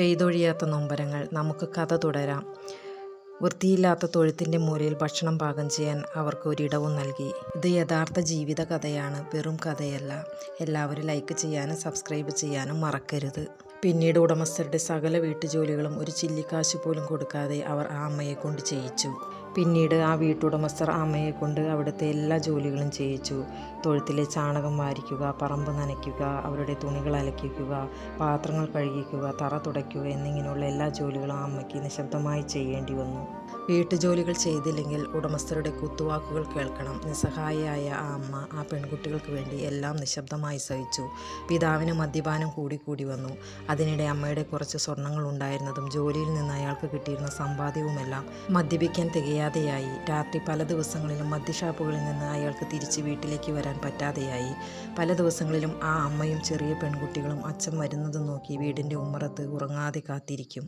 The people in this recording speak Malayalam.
പെയ്തൊഴിയാത്ത നൊമ്പരങ്ങൾ. നമുക്ക് കഥ തുടരാം. വൃത്തിയില്ലാത്ത തൊഴുത്തിൻ്റെ മൂലയിൽ ഭക്ഷണം പാകം ചെയ്യാൻ അവർക്ക് ഒരിടവും നൽകി. ഇത് യഥാർത്ഥ ജീവിത കഥയാണ്, വെറും കഥയല്ല. എല്ലാവരും ലൈക്ക് ചെയ്യാനും സബ്സ്ക്രൈബ് ചെയ്യാനും മറക്കരുത്. പിന്നീട് ഉടമസ്ഥരുടെ സകല വീട്ടുജോലികളും ഒരു ചില്ലിക്കാശ് പോലും കൊടുക്കാതെ അവർ ആ അമ്മയെ കൊണ്ട് ചെയ്യിച്ചു. പിന്നീട് ആ വീട്ടുടമസ്ഥർ ആ അമ്മയെ കൊണ്ട് അവിടുത്തെ എല്ലാ ജോലികളും ചെയ്യിച്ചു. തൊഴുത്തിലെ ചാണകം വാരിക്കുക, പറമ്പ് നനയ്ക്കുക, അവരുടെ തുണികൾ അലക്കിക്കുക, പാത്രങ്ങൾ കഴുകിക്കുക, തറ തുടയ്ക്കുക എന്നിങ്ങനെയുള്ള എല്ലാ ജോലികളും ആ അമ്മയ്ക്ക് നിശബ്ദമായി ചെയ്യേണ്ടി വന്നു. വീട്ടുജോലികൾ ചെയ്തില്ലെങ്കിൽ ഉടമസ്ഥരുടെ കുത്തുവാക്കുകൾ കേൾക്കണം. നിസ്സഹായയായ ആ അമ്മ ആ പെൺകുട്ടികൾക്ക് വേണ്ടി എല്ലാം നിശബ്ദമായി സഹിച്ചു. പിതാവിന് മദ്യപാനം കൂടി വന്നു. അതിനിടെ അമ്മയുടെ കുറച്ച് സ്വർണങ്ങൾ ഉണ്ടായിരുന്നതും ജോലിയിൽ നിന്ന് അയാൾക്ക് കിട്ടിയിരുന്ന സമ്പാദ്യവുമെല്ലാം മദ്യപിക്കാൻ തികയാതെയായി. രാത്രി പല ദിവസങ്ങളിലും മദ്യഷാപ്പുകളിൽ നിന്ന് അയാൾക്ക് തിരിച്ച് വീട്ടിലേക്ക് വരാൻ പറ്റാതെയായി. പല ദിവസങ്ങളിലും ആ അമ്മയും ചെറിയ പെൺകുട്ടികളും അച്ഛൻ വരുന്നതും നോക്കി വീടിൻ്റെ ഉമ്മറത്ത് ഉറങ്ങാതെ കാത്തിരിക്കും.